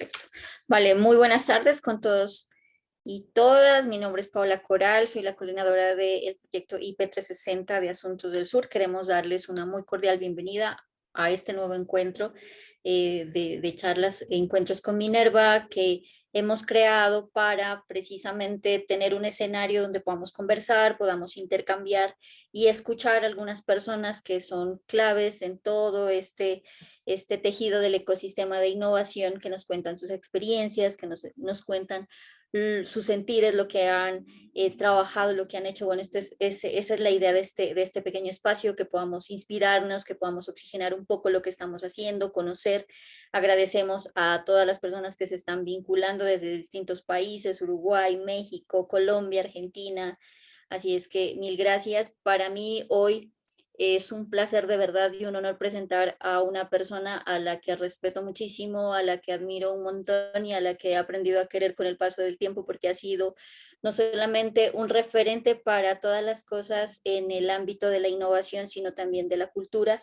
Perfecto. Vale, muy buenas tardes con todos y todas. Mi nombre es Paula Coral, soy la coordinadora del proyecto IP360 de Asuntos del Sur. Queremos darles una muy cordial bienvenida a este nuevo encuentro de charlas, encuentros con Minerva, que hemos creado para precisamente tener un escenario donde podamos conversar, podamos intercambiar y escuchar a algunas personas que son claves en todo este tejido del ecosistema de innovación, que nos cuentan sus experiencias, que nos cuentan sus sentires, lo que han trabajado, lo que han hecho. Bueno, esa es la idea de este pequeño espacio, que podamos inspirarnos, que podamos oxigenar un poco lo que estamos haciendo, conocer. Agradecemos a todas las personas que se están vinculando desde distintos países: Uruguay, México, Colombia, Argentina. Así es que mil gracias. Para mí hoy es un placer de verdad y un honor presentar a una persona a la que respeto muchísimo, a la que admiro un montón y a la que he aprendido a querer con el paso del tiempo, porque ha sido no solamente un referente para todas las cosas en el ámbito de la innovación, sino también de la cultura.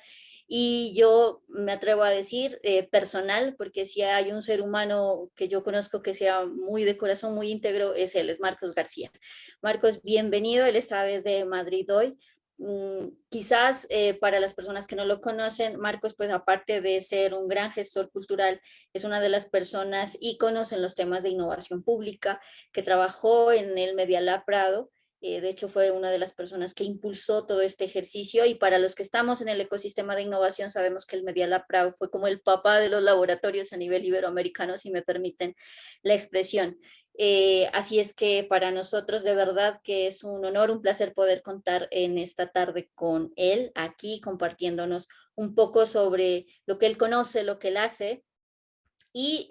Y yo me atrevo a decir personal, porque si hay un ser humano que yo conozco que sea muy de corazón, muy íntegro, es él, es Marcos García. Marcos, bienvenido, él está desde Madrid hoy. Quizás para las personas que no lo conocen, Marcos, pues aparte de ser un gran gestor cultural, es una de las personas íconos en los temas de innovación pública, que trabajó en el Media Lab Prado. De hecho, fue una de las personas que impulsó todo este ejercicio, y para los que estamos en el ecosistema de innovación sabemos que el Media Lab Prado fue como el papá de los laboratorios a nivel iberoamericano, si me permiten la expresión. Así es que para nosotros de verdad que es un honor, un placer poder contar en esta tarde con él aquí, compartiéndonos un poco sobre lo que él conoce, lo que él hace. Y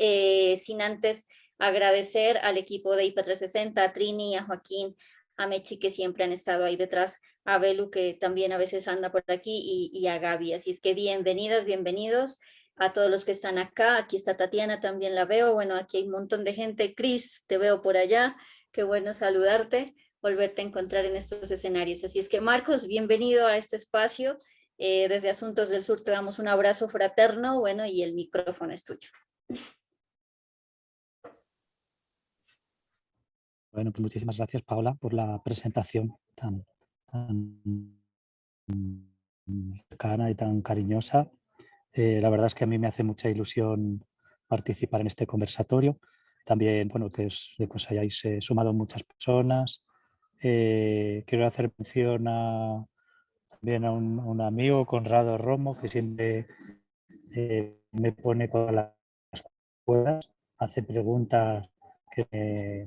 sin antes agradecer al equipo de IP360, a Trini, a Joaquín, a Mechi, que siempre han estado ahí detrás, a Belu, que también a veces anda por aquí, y a Gaby. Así es que bienvenidas, bienvenidos a todos los que están acá. Aquí está Tatiana, también la veo. Bueno, aquí hay un montón de gente. Cris, te veo por allá. Qué bueno saludarte, volverte a encontrar en estos escenarios. Así es que, Marcos, bienvenido a este espacio. Desde Asuntos del Sur te damos un abrazo fraterno. Bueno, y el micrófono es tuyo. Bueno, pues muchísimas gracias, Paula, por la presentación tan cercana y tan cariñosa. La verdad es que a mí me hace mucha ilusión participar en este conversatorio. También, bueno, que os hayáis sumado muchas personas. Quiero hacer mención también a un amigo, Conrado Romo, que siempre me pone con las cuerdas, hace preguntas que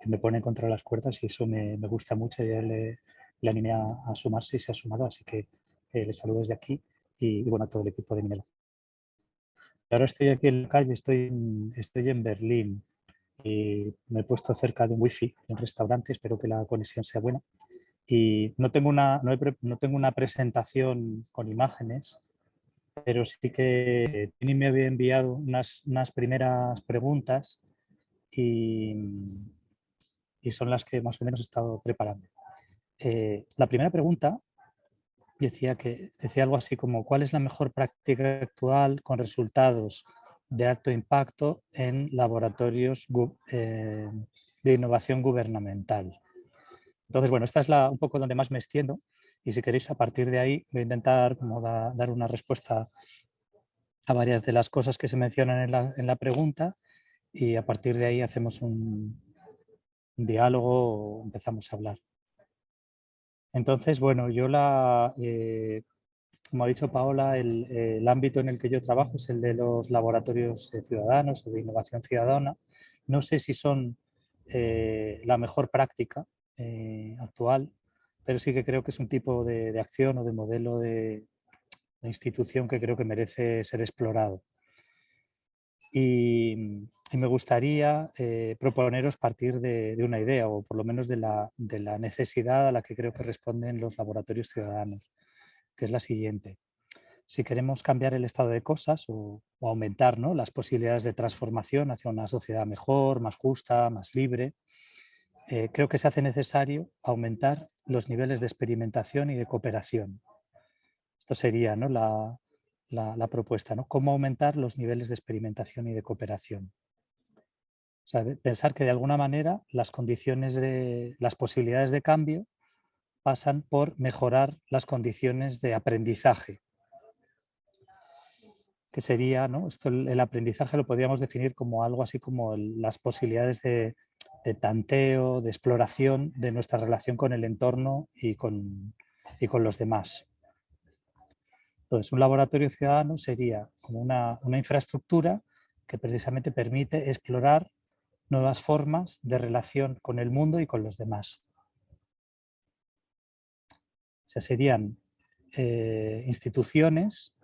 me ponen contra las cuerdas, y eso me gusta mucho. Y le animé a sumarse y se ha sumado, así que le saludo desde aquí y bueno, a todo el equipo de Minelo. Ahora estoy aquí en la calle, estoy en Berlín y me he puesto cerca de un wifi, de un restaurante, espero que la conexión sea buena. Y no tengo no tengo una presentación con imágenes, pero sí que Tini me había enviado unas primeras preguntas y, y son las que más o menos he estado preparando. La primera pregunta decía algo así como: ¿cuál es la mejor práctica actual con resultados de alto impacto en laboratorios de innovación gubernamental? Entonces, bueno, esta es un poco donde más me extiendo, y si queréis, a partir de ahí voy a intentar como dar una respuesta a varias de las cosas que se mencionan en la pregunta, y a partir de ahí hacemos un diálogo o empezamos a hablar. Entonces, bueno, como ha dicho Paola, el ámbito en el que yo trabajo es el de los laboratorios ciudadanos o de innovación ciudadana. No sé si son la mejor práctica actual, pero sí que creo que es un tipo de acción o de modelo de institución que creo que merece ser explorado. Y me gustaría proponeros partir de una idea, o por lo menos de la necesidad a la que creo que responden los laboratorios ciudadanos, que es la siguiente. Si queremos cambiar el estado de cosas o aumentar, ¿no?, las posibilidades de transformación hacia una sociedad mejor, más justa, más libre, creo que se hace necesario aumentar los niveles de experimentación y de cooperación. Esto sería, ¿no?, la propuesta, ¿no? Cómo aumentar los niveles de experimentación y de cooperación. O sea, pensar que de alguna manera las posibilidades de cambio pasan por mejorar las condiciones de aprendizaje, que sería, ¿no? Esto, el aprendizaje lo podríamos definir como algo así como las posibilidades de tanteo, de exploración de nuestra relación con el entorno y con los demás. Entonces, un laboratorio ciudadano sería como una infraestructura que precisamente permite explorar nuevas formas de relación con el mundo y con los demás. O sea, serían instituciones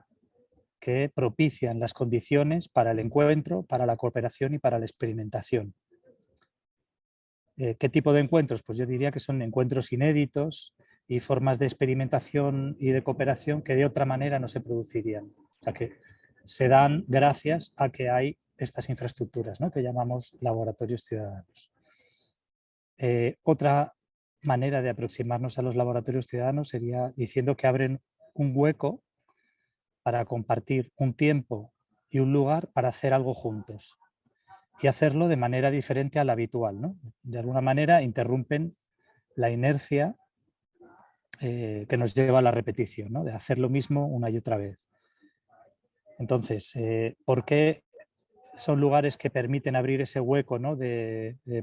que propician las condiciones para el encuentro, para la cooperación y para la experimentación. ¿Qué tipo de encuentros? Pues yo diría que son encuentros inéditos y formas de experimentación y de cooperación que de otra manera no se producirían. O sea, que se dan gracias a que hay estas infraestructuras, ¿no?, que llamamos laboratorios ciudadanos. Otra manera de aproximarnos a los laboratorios ciudadanos sería diciendo que abren un hueco para compartir un tiempo y un lugar para hacer algo juntos y hacerlo de manera diferente a la habitual, ¿no? De alguna manera interrumpen la inercia que nos lleva a la repetición, ¿no?, de hacer lo mismo una y otra vez. Entonces, ¿por qué son lugares que permiten abrir ese hueco, ¿no?,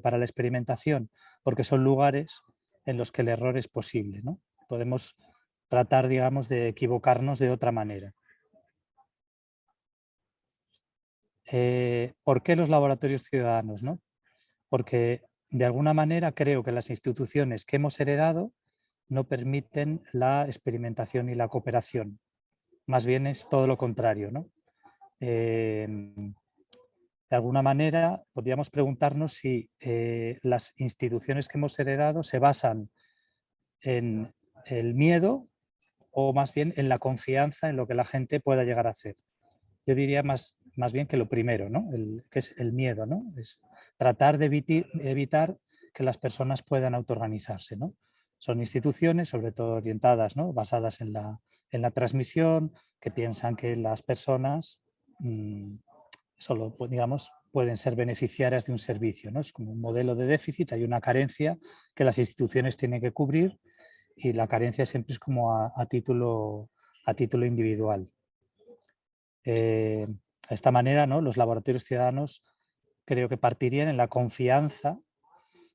para la experimentación? Porque son lugares en los que el error es posible, ¿no? Podemos tratar, digamos, de equivocarnos de otra manera. ¿Por qué los laboratorios ciudadanos, no? Porque de alguna manera creo que las instituciones que hemos heredado no permiten la experimentación y la cooperación. Más bien es todo lo contrario, ¿no? De alguna manera podríamos preguntarnos si las instituciones que hemos heredado se basan en el miedo o más bien en la confianza en lo que la gente pueda llegar a hacer. Yo diría más bien que lo primero, ¿no? Que es el miedo, ¿no? Es tratar de evitar que las personas puedan autoorganizarse, ¿no? Son instituciones, sobre todo orientadas, ¿no?, basadas en la transmisión, que piensan que las personas solo, pues, digamos, pueden ser beneficiarias de un servicio, ¿no? Es como un modelo de déficit, hay una carencia que las instituciones tienen que cubrir y la carencia siempre es como a título individual. De esta manera, ¿no?, los laboratorios ciudadanos creo que partirían en la confianza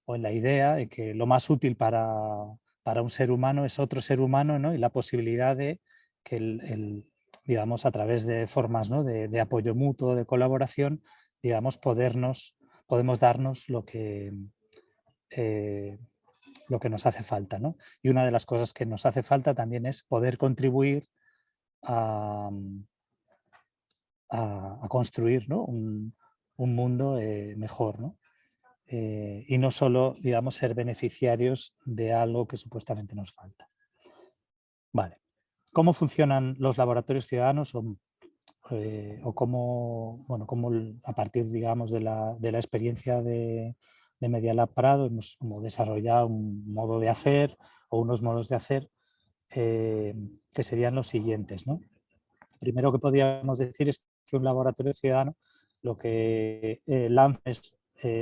o en la idea de que lo más útil para un ser humano es otro ser humano, ¿no?, y la posibilidad de que digamos, a través de formas, ¿no?, de apoyo mutuo, de colaboración, digamos, podemos darnos eh, lo que nos hace falta, ¿no? Y una de las cosas que nos hace falta también es poder contribuir a, a construir, ¿no?, un mundo mejor, ¿no? Y no solo, digamos, ser beneficiarios de algo que supuestamente nos falta. Vale. ¿Cómo funcionan los laboratorios ciudadanos o cómo, bueno, a partir, digamos, de la experiencia de Media Lab Prado hemos como desarrollado un modo de hacer o unos modos de hacer que serían los siguientes, ¿no? Primero que podríamos decir es que un laboratorio ciudadano lo que lanza es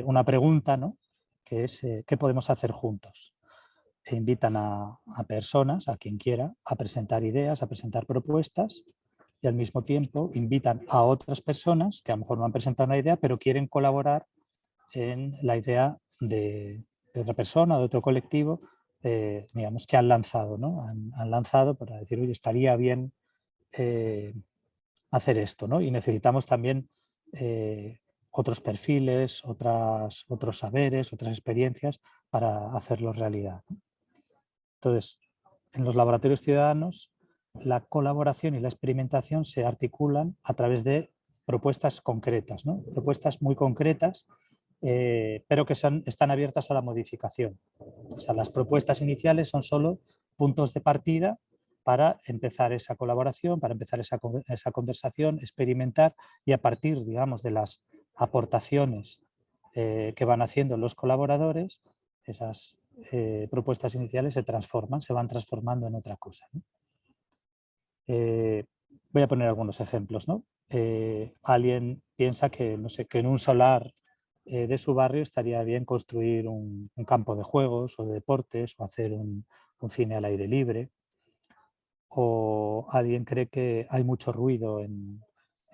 una pregunta, ¿no?, que es ¿qué podemos hacer juntos? E invitan a personas, a quien quiera, a presentar ideas, a presentar propuestas y al mismo tiempo invitan a otras personas que a lo mejor no han presentado una idea, pero quieren colaborar en la idea de otra persona, de otro colectivo, digamos, que han lanzado, ¿no? Han lanzado para decir, oye, estaría bien hacer esto, ¿no? Y necesitamos también otros perfiles, otros saberes, otras experiencias para hacerlo realidad, ¿no? Entonces, en los laboratorios ciudadanos, la colaboración y la experimentación se articulan a través de propuestas concretas, ¿no? Propuestas muy concretas, pero que están abiertas a la modificación. O sea, las propuestas iniciales son solo puntos de partida para empezar esa colaboración, para empezar esa conversación, experimentar y a partir, digamos, de las aportaciones que van haciendo los colaboradores, esas propuestas iniciales se transforman, se van transformando en otra cosa, ¿no? Voy a poner algunos ejemplos, ¿no? Alguien piensa que, no sé, que en un solar de su barrio estaría bien construir un campo de juegos o de deportes o hacer un cine al aire libre. O alguien cree que hay mucho ruido en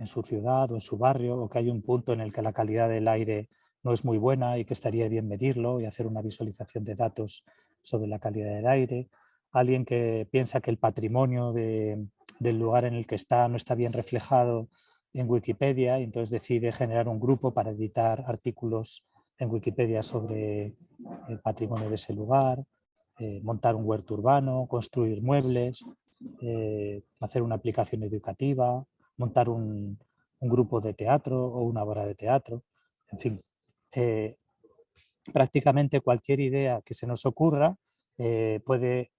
su ciudad o en su barrio, o que hay un punto en el que la calidad del aire no es muy buena y que estaría bien medirlo y hacer una visualización de datos sobre la calidad del aire. Alguien que piensa que el patrimonio del lugar en el que está no está bien reflejado en Wikipedia y entonces decide generar un grupo para editar artículos en Wikipedia sobre el patrimonio de ese lugar, montar un huerto urbano, construir muebles, hacer una aplicación educativa, montar un grupo de teatro o una obra de teatro, en fin. Prácticamente cualquier idea que se nos ocurra puede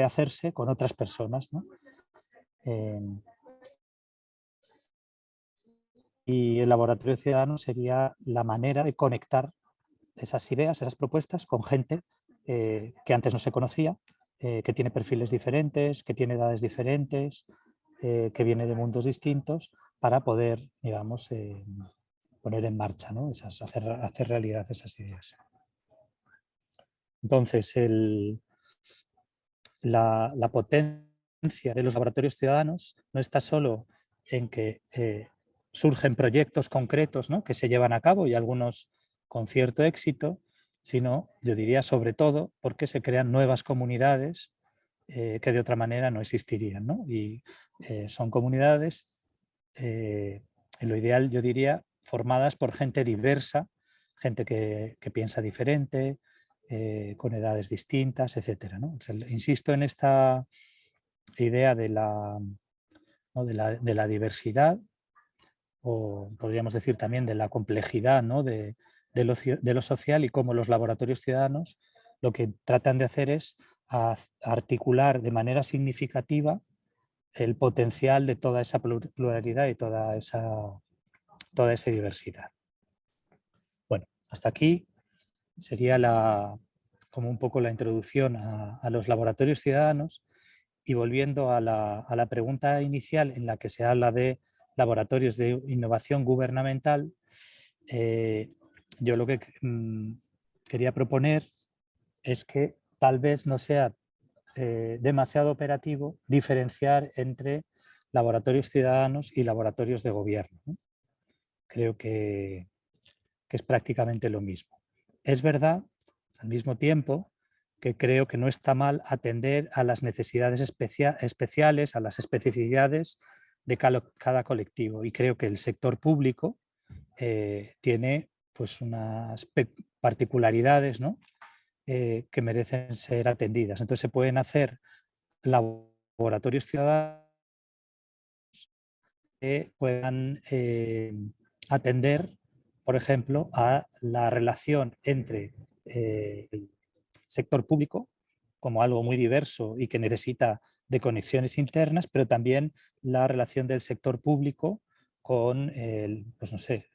hacerse con otras personas, ¿no? Y el laboratorio ciudadano sería la manera de conectar esas ideas, esas propuestas con gente que antes no se conocía, que tiene perfiles diferentes, que tiene edades diferentes, que viene de mundos distintos, para poder, digamos, poner en marcha, ¿no? hacer realidad esas ideas. Entonces, la potencia de los laboratorios ciudadanos no está solo en que surgen proyectos concretos, ¿no?, que se llevan a cabo y algunos con cierto éxito, sino, yo diría, sobre todo porque se crean nuevas comunidades que de otra manera no existirían, ¿no? Y son comunidades, en lo ideal, yo diría, formadas por gente diversa, gente que piensa diferente, con edades distintas, etcétera, ¿no? O sea, insisto en esta idea de ¿no?, de la diversidad, o podríamos decir también de la complejidad, ¿no?, de lo social, y cómo los laboratorios ciudadanos lo que tratan de hacer es articular de manera significativa el potencial de toda esa pluralidad y toda esa diversidad. Bueno, hasta aquí sería como un poco la introducción a los laboratorios ciudadanos, y volviendo a la pregunta inicial en la que se habla de laboratorios de innovación gubernamental, yo lo que quería proponer es que tal vez no sea demasiado operativo diferenciar entre laboratorios ciudadanos y laboratorios de gobierno, ¿no? Creo que es prácticamente lo mismo. Es verdad, al mismo tiempo, que creo que no está mal atender a las necesidades especiales, a las especificidades de cada colectivo. Y creo que el sector público tiene pues unas particularidades, ¿no?, que merecen ser atendidas. Entonces se pueden hacer laboratorios ciudadanos que puedan atender, por ejemplo, a la relación entre el sector público como algo muy diverso y que necesita de conexiones internas, pero también la relación del sector público con pues no sé,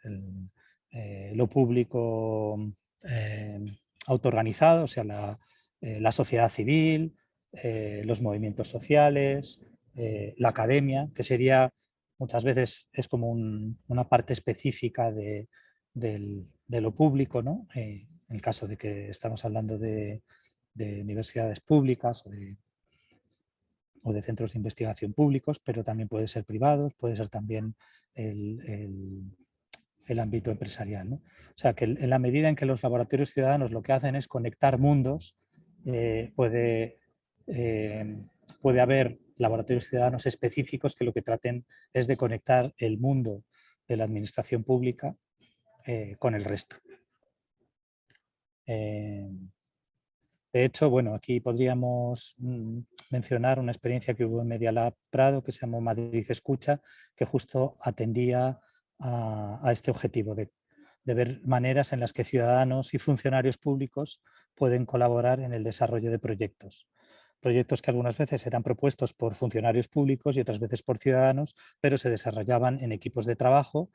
lo público autoorganizado, o sea, la sociedad civil, los movimientos sociales, la academia, que sería muchas veces es como una parte específica de lo público, ¿no? En el caso de que estamos hablando de universidades públicas o de centros de investigación públicos, pero también puede ser privados, puede ser también el ámbito empresarial, ¿no? O sea, que en la medida en que los laboratorios ciudadanos lo que hacen es conectar mundos, puede haber laboratorios ciudadanos específicos que lo que traten es de conectar el mundo de la administración pública con el resto. De hecho, bueno, aquí podríamos mencionar una experiencia que hubo en Media Lab Prado, que se llamó Madrid Escucha, que justo atendía a este objetivo de ver maneras en las que ciudadanos y funcionarios públicos pueden colaborar en el desarrollo de proyectos. Proyectos que algunas veces eran propuestos por funcionarios públicos y otras veces por ciudadanos, pero se desarrollaban en equipos de trabajo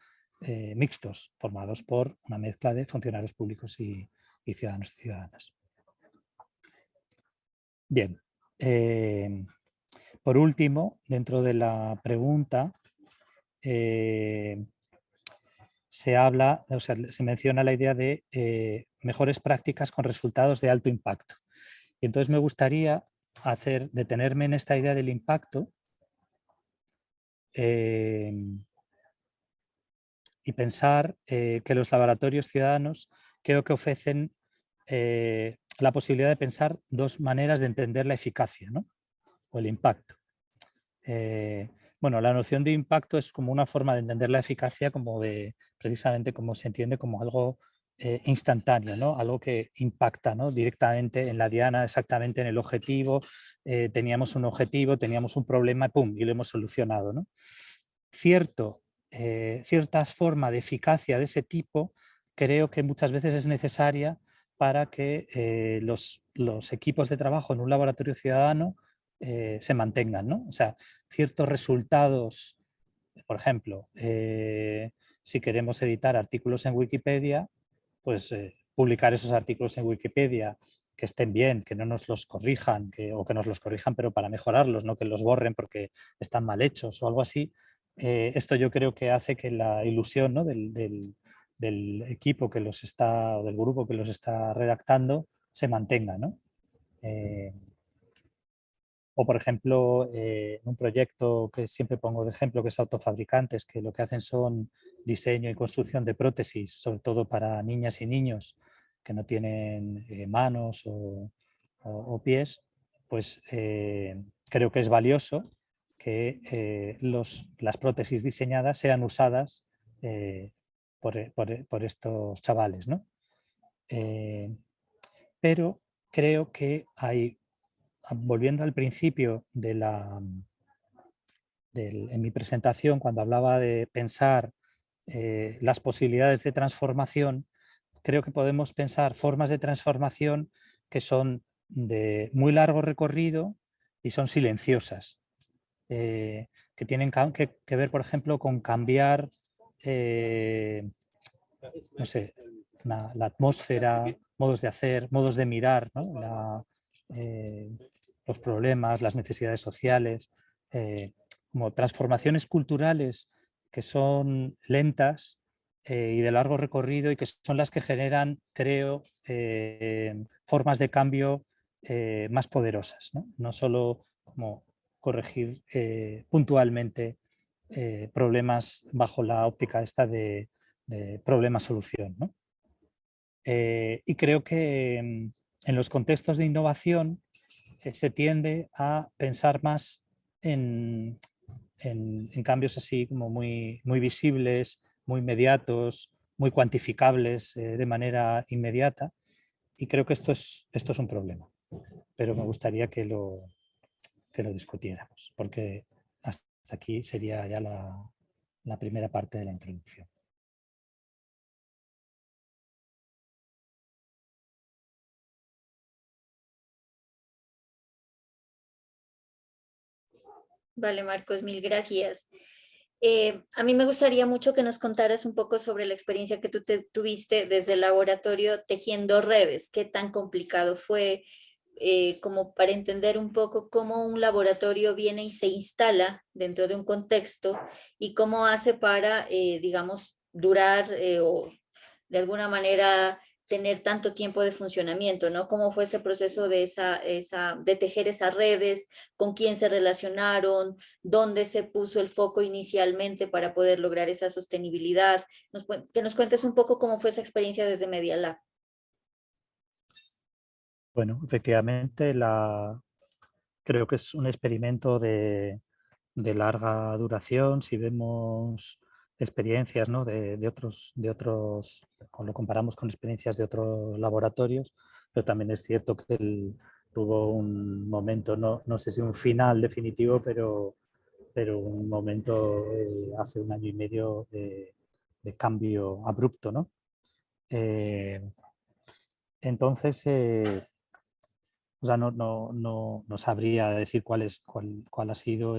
mixtos, formados por una mezcla de funcionarios públicos y ciudadanos y ciudadanas. Bien, por último, dentro de la pregunta, se habla, o sea, se menciona la idea de mejores prácticas con resultados de alto impacto. Y entonces me gustaría detenerme en esta idea del impacto y pensar que los laboratorios ciudadanos creo que ofrecen la posibilidad de pensar dos maneras de entender la eficacia, ¿no? O el impacto. Bueno, la noción de impacto es como una forma de entender la eficacia precisamente como se entiende como algo instantáneo, ¿no? Algo que impacta, ¿no? Directamente en la diana, exactamente en el objetivo. Teníamos un objetivo, teníamos un problema, ¡pum!, y lo hemos solucionado, ¿no? Ciertas formas de eficacia de ese tipo creo que muchas veces es necesaria para que los equipos de trabajo en un laboratorio ciudadano se mantengan, ¿no? O sea, ciertos resultados, por ejemplo, si queremos editar artículos en Wikipedia, pues publicar esos artículos en Wikipedia que estén bien, que no nos los corrijan, o que nos los corrijan pero para mejorarlos, no que los borren porque están mal hechos o algo así. Esto yo creo que hace que la ilusión, ¿no?, del equipo que los está, o del grupo que los está redactando se mantenga, ¿no? O, por ejemplo, un proyecto que siempre pongo de ejemplo, que es Autofabricantes, que lo que hacen son diseño y construcción de prótesis, sobre todo para niñas y niños que no tienen manos o pies, pues creo que es valioso que las prótesis diseñadas sean usadas por estos chavales, ¿no? Pero creo que volviendo al principio en mi presentación, cuando hablaba de pensar las posibilidades de transformación, creo que podemos pensar formas de transformación que son de muy largo recorrido y son silenciosas, que tienen que ver, por ejemplo, con cambiar, no sé, la atmósfera, modos de hacer, modos de mirar, ¿no? Los problemas, las necesidades sociales, como transformaciones culturales que son lentas y de largo recorrido y que son las que generan, creo, formas de cambio más poderosas, ¿no? No solo como corregir puntualmente problemas bajo la óptica esta de problema-solución, ¿no? Y creo que en los contextos de innovación se tiende a pensar más en cambios así como muy visibles, muy inmediatos, muy cuantificables de manera inmediata. Y creo que esto es un problema, pero me gustaría que lo discutiéramos, porque hasta aquí sería ya la primera parte de la introducción. Vale, Marcos, mil gracias. A mí me gustaría mucho que nos contaras un poco sobre la experiencia que tú tuviste desde el laboratorio tejiendo redes, qué tan complicado fue, como para entender un poco cómo un laboratorio viene y se instala dentro de un contexto y cómo hace para, digamos, durar o de alguna manera tener tanto tiempo de funcionamiento, ¿no? ¿Cómo fue ese proceso de tejer esas redes? ¿Con quién se relacionaron? ¿Dónde se puso el foco inicialmente para poder lograr esa sostenibilidad? Que nos cuentes un poco cómo fue esa experiencia desde Media Lab. Bueno, efectivamente, creo que es un experimento de larga duración. Si vemos experiencias, ¿no?, cuando lo comparamos con experiencias de otros laboratorios, pero también es cierto que él tuvo un momento, no sé si un final definitivo, pero un momento hace un año y medio de cambio abrupto, ¿no? Entonces, o sea, no sabría decir cuál ha sido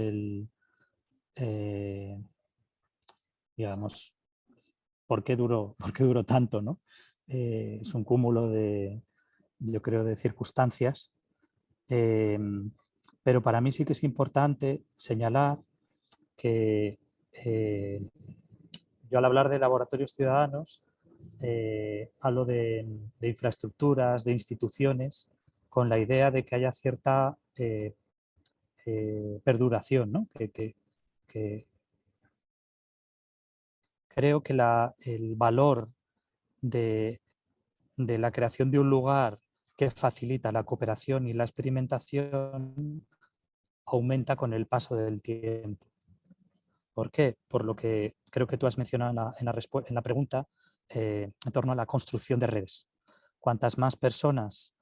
digamos, por qué duró tanto, ¿no? Es un cúmulo yo creo, de circunstancias. Pero para mí sí que es importante señalar que yo al hablar de laboratorios ciudadanos hablo de infraestructuras, de instituciones, con la idea de que haya cierta perduración, ¿no? Que creo que el valor de la creación de un lugar que facilita la cooperación y la experimentación aumenta con el paso del tiempo. ¿Por qué? Por lo que creo que tú has mencionado en la pregunta en torno a la construcción de redes. Cuantas más personas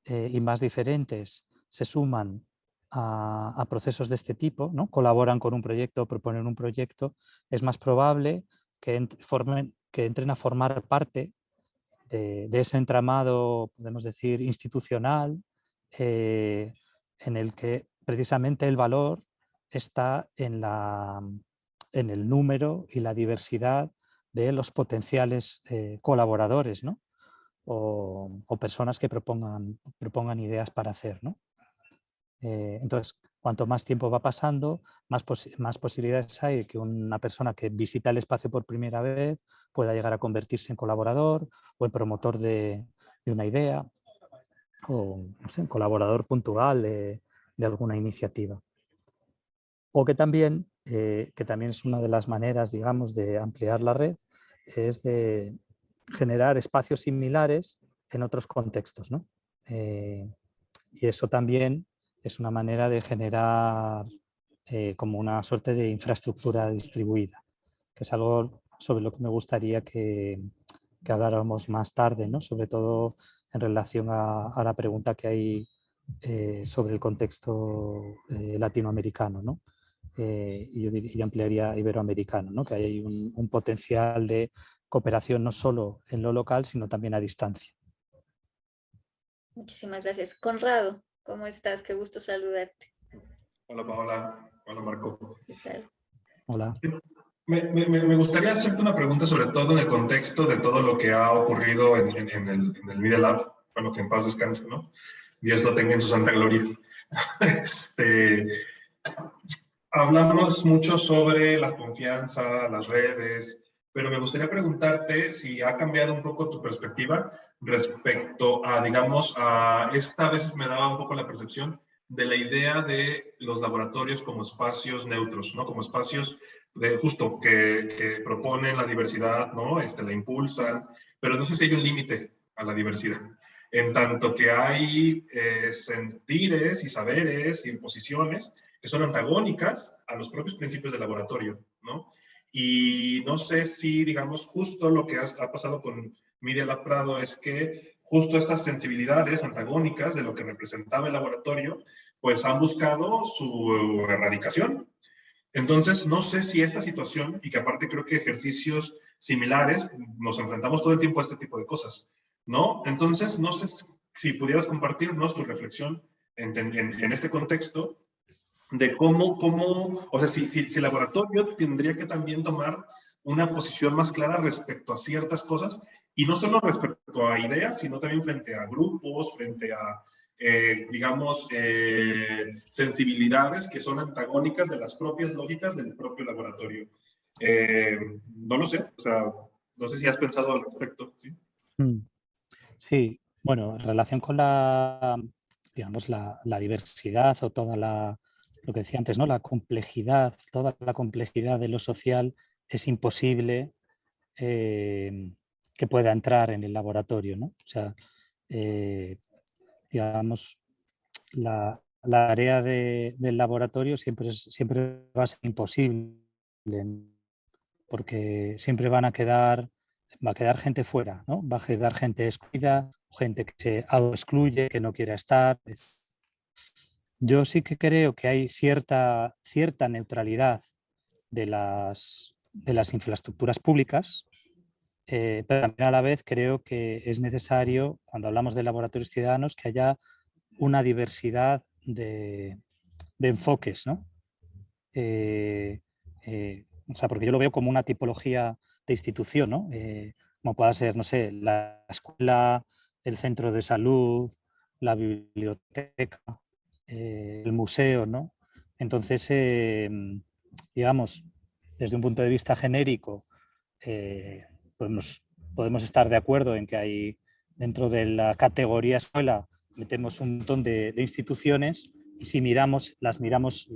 y más diferentes se suman a procesos de este tipo, ¿no? Colaboran con un proyecto, proponen un proyecto, es más probable que entren a formar parte de ese entramado, podemos decir, institucional, en el que precisamente el valor está en el número y la diversidad de los potenciales colaboradores, ¿no? O personas que propongan ideas para hacer, ¿no? Entonces, cuanto más tiempo va pasando, más posibilidades hay de que una persona que visita el espacio por primera vez pueda llegar a convertirse en colaborador o en promotor de una idea o no sé, en colaborador puntual de alguna iniciativa. O que también es una de las maneras, digamos, de ampliar la red, es de generar espacios similares en otros contextos, ¿no? Y eso también es una manera de generar como una suerte de infraestructura distribuida, que es algo sobre lo que me gustaría que habláramos más tarde, ¿no? Sobre todo en relación a la pregunta que hay sobre el contexto latinoamericano, ¿no? Y yo ampliaría iberoamericano, ¿no? Que hay un potencial de cooperación no solo en lo local, sino también a distancia. Muchísimas gracias. Conrado, ¿cómo estás? Qué gusto saludarte. Hola Paola, hola Marco. ¿Qué tal? Hola. Me gustaría hacerte una pregunta sobre todo en el contexto de todo lo que ha ocurrido en el Media Lab, bueno, que en paz descanse, ¿no? Dios lo tenga en su santa gloria. Este, hablamos mucho sobre la confianza, las redes, pero me gustaría preguntarte si ha cambiado un poco tu perspectiva respecto a, digamos, a esta, a veces me daba un poco la percepción de la idea de los laboratorios como espacios neutros, ¿no? Como espacios de justo que proponen la diversidad, ¿no? La impulsan, pero no sé si hay un límite a la diversidad. En tanto que hay sentires y saberes y posiciones que son antagónicas a los propios principios del laboratorio, ¿no? Y no sé si, digamos, justo lo que ha pasado con Media Lab Prado es que justo estas sensibilidades antagónicas de lo que representaba el laboratorio, pues han buscado su erradicación. Entonces, no sé si esa situación, y que aparte creo que ejercicios similares, nos enfrentamos todo el tiempo a este tipo de cosas, ¿no? Entonces, no sé si pudieras compartirnos tu reflexión en este contexto de o sea, si el laboratorio tendría que también tomar una posición más clara respecto a ciertas cosas, y no solo respecto a ideas, sino también frente a grupos, frente a, digamos, sensibilidades que son antagónicas de las propias lógicas del propio laboratorio. No lo sé, o sea, no sé si has pensado al respecto, ¿sí? Sí, bueno, en relación con digamos, la diversidad o lo que decía antes, ¿no? La complejidad, toda la complejidad de lo social es imposible que pueda entrar en el laboratorio, ¿no? O sea, digamos, la tarea del laboratorio siempre va a ser imposible, porque siempre va a quedar gente fuera, ¿no? Va a quedar gente excluida, gente que se autoexcluye, que no quiere estar. Yo sí que creo que hay cierta neutralidad de las infraestructuras públicas, pero también a la vez creo que es necesario, cuando hablamos de laboratorios ciudadanos, que haya una diversidad de enfoques, ¿no? O sea, porque yo lo veo como una tipología de institución, ¿no? Como pueda ser, no sé, la escuela, el centro de salud, la biblioteca, el museo, ¿no? Entonces, digamos, desde un punto de vista genérico, podemos estar de acuerdo en que hay dentro de la categoría escuela metemos un montón de instituciones y si las miramos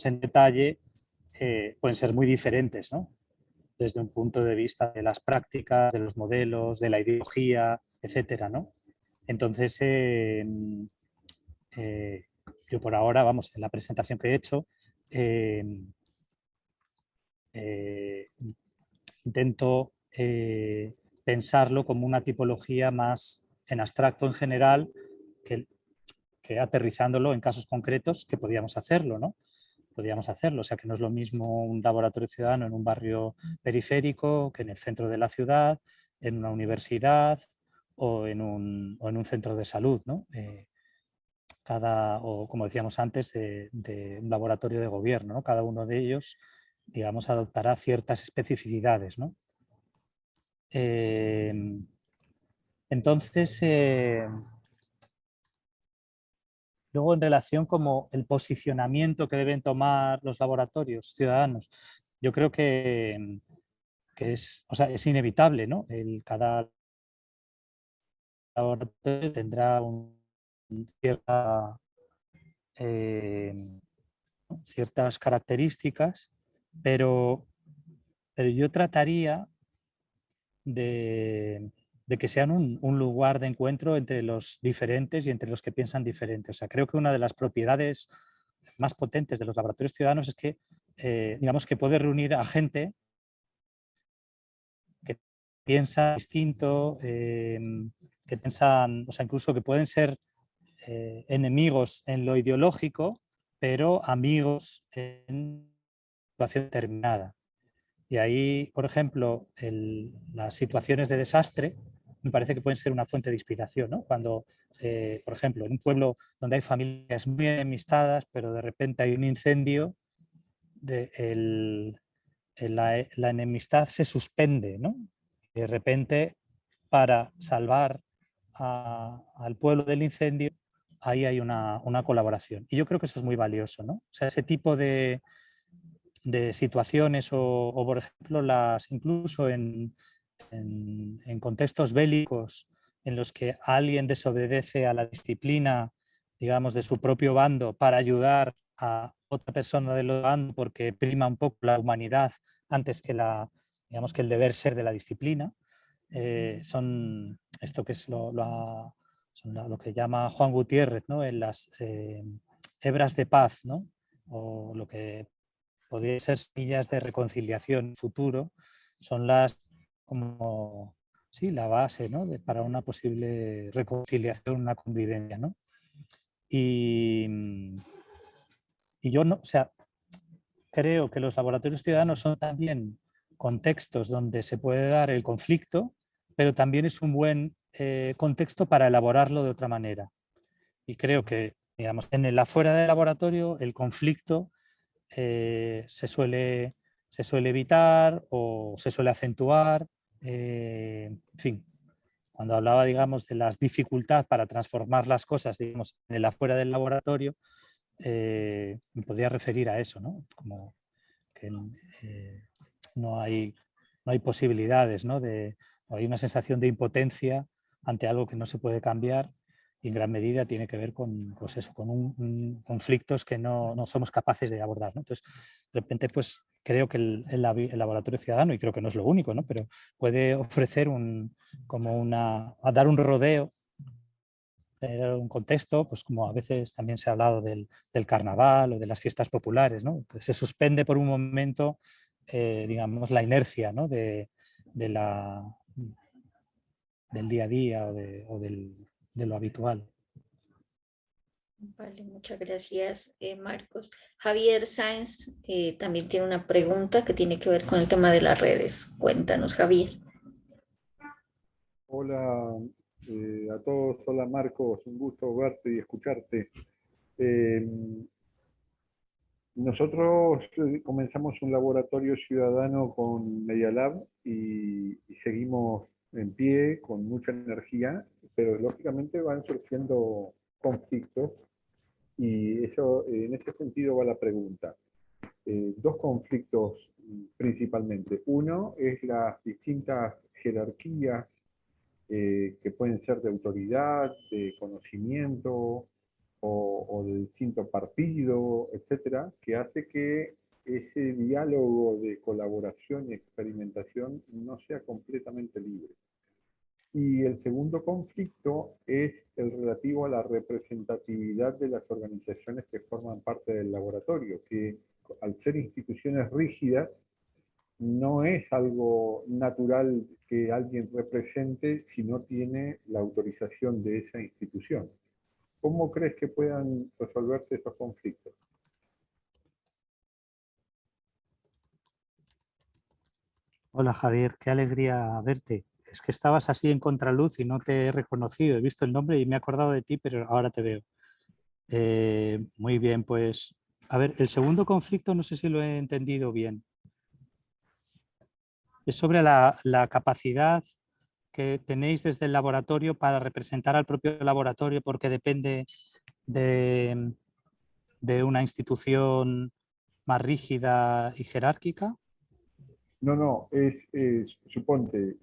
en detalle, pueden ser muy diferentes, ¿no? Desde un punto de vista de las prácticas, de los modelos, de la ideología, etcétera, ¿no? Entonces, yo por ahora, vamos, en la presentación que he hecho, intento pensarlo como una tipología más en abstracto en general que aterrizándolo en casos concretos que podíamos hacerlo, ¿no? Podíamos hacerlo, o sea que no es lo mismo un laboratorio ciudadano en un barrio periférico que en el centro de la ciudad, en una universidad o en un centro de salud, ¿no? O como decíamos antes, de un laboratorio de gobierno, ¿no? Cada uno de ellos, digamos, adoptará ciertas especificidades, ¿no? Entonces, luego en relación como el posicionamiento que deben tomar los laboratorios ciudadanos, yo creo que es inevitable, ¿no? Cada laboratorio tendrá ciertas características, pero yo trataría de que sean un lugar de encuentro entre los diferentes y entre los que piensan diferente. O sea, creo que una de las propiedades más potentes de los laboratorios ciudadanos es que, digamos, que puede reunir a gente que piensa distinto, que piensan, o sea, incluso que pueden ser enemigos en lo ideológico, pero amigos en situación determinada. Y ahí, por ejemplo, las situaciones de desastre me parece que pueden ser una fuente de inspiración, ¿no? Cuando, por ejemplo, en un pueblo donde hay familias muy enemistadas, pero de repente hay un incendio, la enemistad se suspende, ¿no? De repente, para salvar al pueblo del incendio, ahí hay una colaboración. Y yo creo que eso es muy valioso, ¿no? O sea, ese tipo de situaciones o, por ejemplo, incluso en contextos bélicos en los que alguien desobedece a la disciplina, digamos, de su propio bando para ayudar a otra persona del otro bando porque prima un poco la humanidad antes que digamos, que el deber ser de la disciplina, son esto que es lo que llama Juan Gutiérrez, ¿no? En las hebras de paz, ¿no? O lo que podrían ser semillas de reconciliación futuro, son como, sí, la base, ¿no? Para una posible reconciliación, una convivencia, ¿no? Y yo no, o sea, creo que los laboratorios ciudadanos son también contextos donde se puede dar el conflicto, pero también es un buen contexto para elaborarlo de otra manera. Y creo que, digamos, en el afuera del laboratorio el conflicto se suele evitar o se suele acentuar. En fin, cuando hablaba, digamos, de las dificultades para transformar las cosas, digamos, en el afuera del laboratorio, me podría referir a eso, ¿no? Como que no hay posibilidades, ¿no? Hay una sensación de impotencia ante algo que no se puede cambiar y en gran medida tiene que ver con, pues eso, con conflictos que no somos capaces de abordar, ¿no? Entonces, de repente, pues creo que el laboratorio ciudadano, y creo que no es lo único, ¿no? Pero puede ofrecer a dar un rodeo, un contexto, pues como a veces también se ha hablado del carnaval o de las fiestas populares, ¿no? Que se suspende por un momento, digamos, la inercia, ¿no? del día a día o de lo habitual. Vale, muchas gracias, Marcos. Javier Sáenz también tiene una pregunta que tiene que ver con el tema de las redes. Cuéntanos, Javier. Hola a todos, hola Marcos, un gusto verte y escucharte. Nosotros comenzamos un laboratorio ciudadano con Media Lab y seguimos en pie con mucha energía, pero lógicamente van surgiendo conflictos y eso, en ese sentido va la pregunta. dos conflictos principalmente. Uno es las distintas jerarquías que pueden ser de autoridad, de conocimiento o de distinto partido, etcétera, que hace que ese diálogo de colaboración y experimentación no sea completamente libre. Y el segundo conflicto es el relativo a la representatividad de las organizaciones que forman parte del laboratorio, que al ser instituciones rígidas, no es algo natural que alguien represente si no tiene la autorización de esa institución. ¿Cómo crees que puedan resolverse esos conflictos? Hola Javier, qué alegría verte. Es que estabas así en contraluz y no te he reconocido. He visto el nombre y me he acordado de ti, pero ahora te veo. Muy bien, pues a ver, el segundo conflicto no sé si lo he entendido bien. Es sobre la capacidad que tenéis desde el laboratorio para representar al propio laboratorio porque depende de una institución más rígida y jerárquica. No, suponte,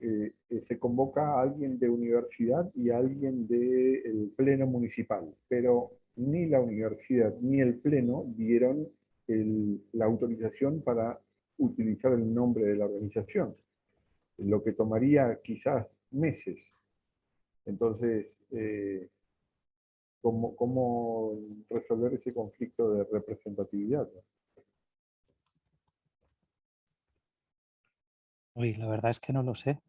se convoca a alguien de universidad y a alguien del pleno municipal, pero ni la universidad ni el pleno dieron la autorización para utilizar el nombre de la organización, lo que tomaría quizás meses. Entonces, ¿cómo resolver ese conflicto de representatividad? Uy, la verdad es que no lo sé.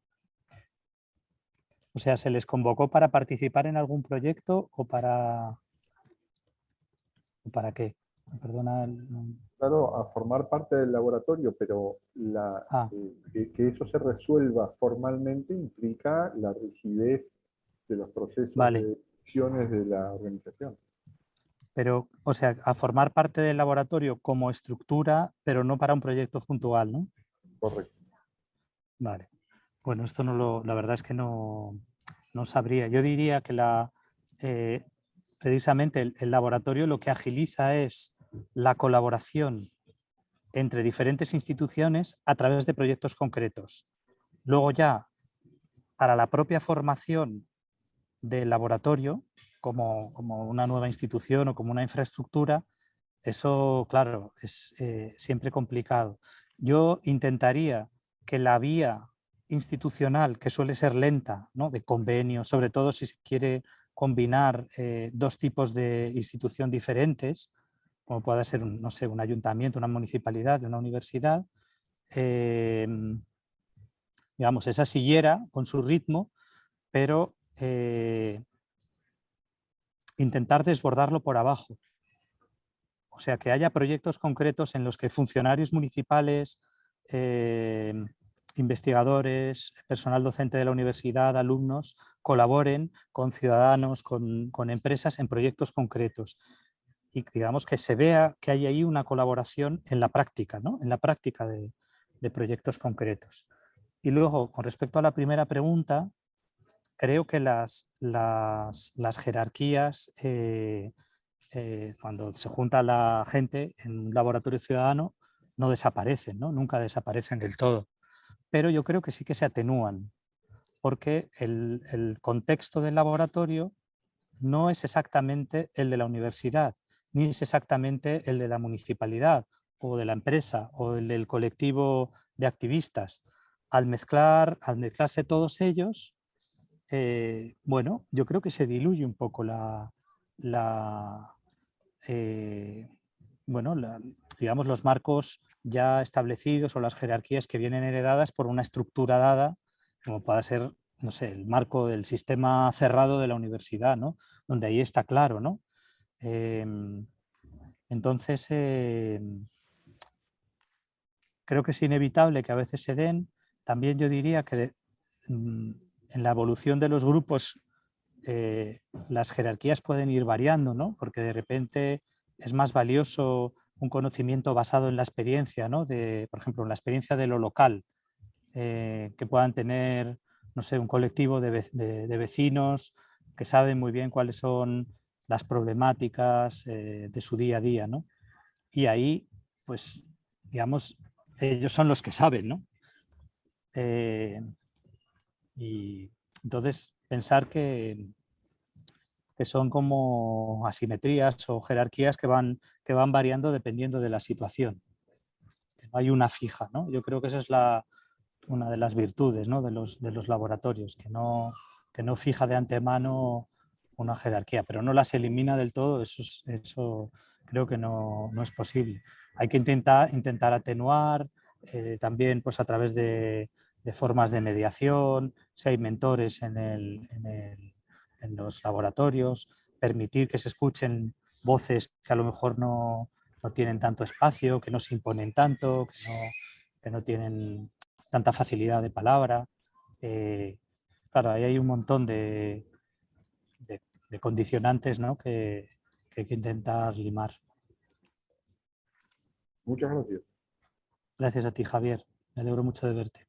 O sea, ¿se les convocó para participar en algún proyecto o para qué? Perdona. Claro, a formar parte del laboratorio, pero Ah, que eso se resuelva formalmente implica la rigidez de los procesos vale. de decisiones de la organización. Pero, o sea, a formar parte del laboratorio como estructura, pero no para un proyecto puntual, ¿no? Correcto. Vale. Bueno, esto la verdad es que no sabría. Yo diría que precisamente el laboratorio lo que agiliza es la colaboración entre diferentes instituciones a través de proyectos concretos. Luego ya, para la propia formación del laboratorio, como una nueva institución o como una infraestructura, eso, claro, es siempre complicado. Yo intentaría que la vía institucional, que suele ser lenta, ¿no?, de convenio, sobre todo si se quiere combinar dos tipos de institución diferentes, como pueda ser, no sé, un ayuntamiento, una municipalidad, una universidad, digamos, esa siguiera con su ritmo, pero intentar desbordarlo por abajo. O sea, que haya proyectos concretos en los que funcionarios municipales, investigadores, personal docente de la universidad, alumnos, colaboren con ciudadanos, con empresas en proyectos concretos. Y digamos que se vea que hay ahí una colaboración en la práctica, ¿no? En la práctica de proyectos concretos. Y luego, con respecto a la primera pregunta, creo que las jerarquías, cuando se junta la gente en un laboratorio ciudadano, no desaparecen, ¿no? Nunca desaparecen del todo. Pero yo creo que sí que se atenúan, porque el contexto del laboratorio no es exactamente el de la universidad, ni es exactamente el de la municipalidad o de la empresa o el del colectivo de activistas. Al mezclarse todos ellos, bueno, yo creo que se diluye un poco eh, digamos, los marcos ya establecidos o las jerarquías que vienen heredadas por una estructura dada, como pueda ser, no sé, el marco del sistema cerrado de la universidad, ¿no? Donde ahí está claro, ¿no? Entonces, creo que es inevitable que a veces se den. También yo diría que en la evolución de los grupos las jerarquías pueden ir variando, ¿no? Porque de repente es más valioso un conocimiento basado en la experiencia, ¿no? Por ejemplo, en la experiencia de lo local, que puedan tener, no sé, un colectivo de vecinos que saben muy bien cuáles son las problemáticas de su día a día, ¿no? Y ahí, pues, digamos, ellos son los que saben, ¿no? Y entonces pensar que son como asimetrías o jerarquías que van variando dependiendo de la situación. No hay una fija, ¿no? Yo creo que esa es una de las virtudes, ¿no?, de los laboratorios, que no fija de antemano una jerarquía, pero no las elimina del todo. Eso creo que no es posible. Hay que intentar atenuar, también pues a través de formas de mediación, si hay mentores en los laboratorios, permitir que se escuchen voces que a lo mejor no tienen tanto espacio, que no se imponen tanto, que no tienen tanta facilidad de palabra. Claro, ahí hay un montón de condicionantes, ¿no?, que hay que intentar limar. Muchas gracias. Gracias a ti, Javier. Me alegro mucho de verte.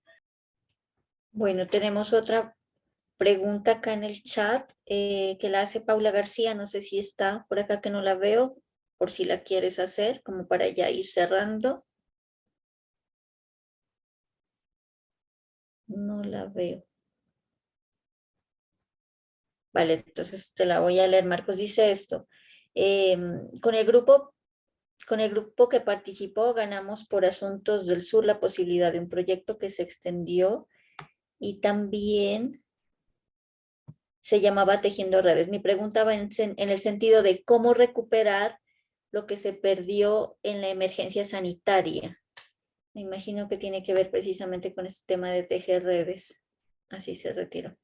Bueno, tenemos otra pregunta acá en el chat que la hace Paula García. No sé si está por acá, que no la veo, por si la quieres hacer, como para ya ir cerrando. No la veo. Vale, entonces te la voy a leer. Marcos dice esto. Con el grupo que participó ganamos por Asuntos del Sur la posibilidad de un proyecto que se extendió y también se llamaba Tejiendo Redes. Mi pregunta va en el sentido de cómo recuperar lo que se perdió en la emergencia sanitaria. Me imagino que tiene que ver precisamente con este tema de tejer redes. Así se retiró.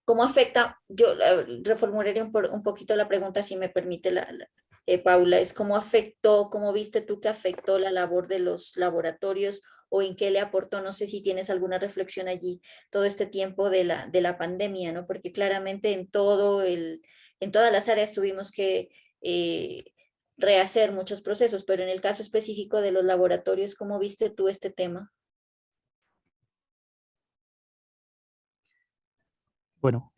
¿Cómo afecta? Yo reformularía un poquito la pregunta, si me permite, Paula. Es cómo afectó, cómo viste tú que afectó la labor de los laboratorios o en qué le aportó. No sé si tienes alguna reflexión allí todo este tiempo de la pandemia, ¿no? Porque claramente en todas las áreas tuvimos que rehacer muchos procesos, pero en el caso específico de los laboratorios, ¿cómo viste tú este tema? Bueno,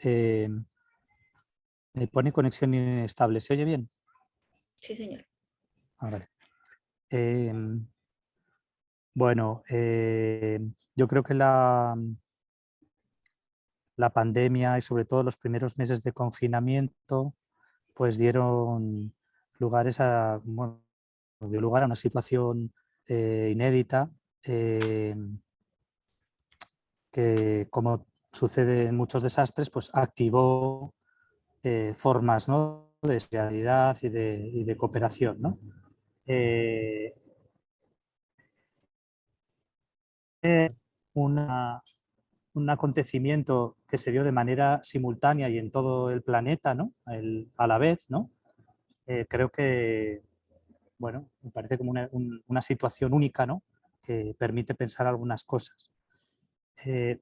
me pone conexión inestable. ¿Se oye bien? Sí, señor. Vale. Bueno, yo creo que la pandemia y sobre todo los primeros meses de confinamiento pues dieron bueno, dio lugar a una situación inédita, que, como sucede en muchos desastres, pues activó formas, ¿no?, de solidaridad y de cooperación, ¿no? Un acontecimiento que se dio de manera simultánea y en todo el planeta, ¿no?, a la vez, ¿no? Creo que, bueno, me parece como una situación única, ¿no?, que permite pensar algunas cosas.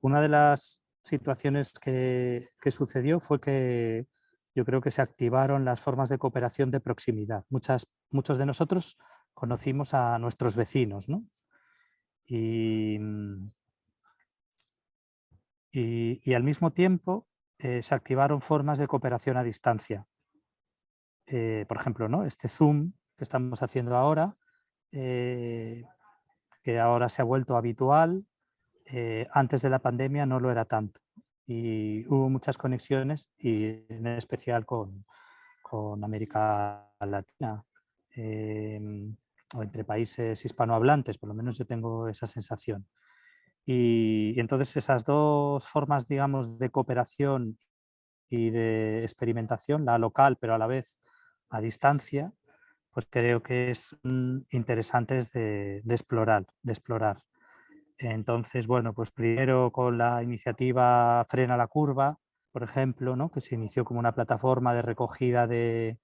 Una de las situaciones que sucedió fue que yo creo que se activaron las formas de cooperación de proximidad. Muchos de nosotros conocimos a nuestros vecinos, ¿no? Y al mismo tiempo se activaron formas de cooperación a distancia. Por ejemplo, ¿no?, este Zoom que estamos haciendo ahora, que ahora se ha vuelto habitual, antes de la pandemia no lo era tanto. Y hubo muchas conexiones, y en especial con América Latina, o entre países hispanohablantes, por lo menos yo tengo esa sensación. Y entonces esas dos formas, digamos, de cooperación y de experimentación, la local pero a la vez a distancia, pues creo que es interesantes de explorar. Entonces, bueno, pues primero con la iniciativa Frena la Curva, por ejemplo, ¿no?, que se inició como una plataforma de recogida de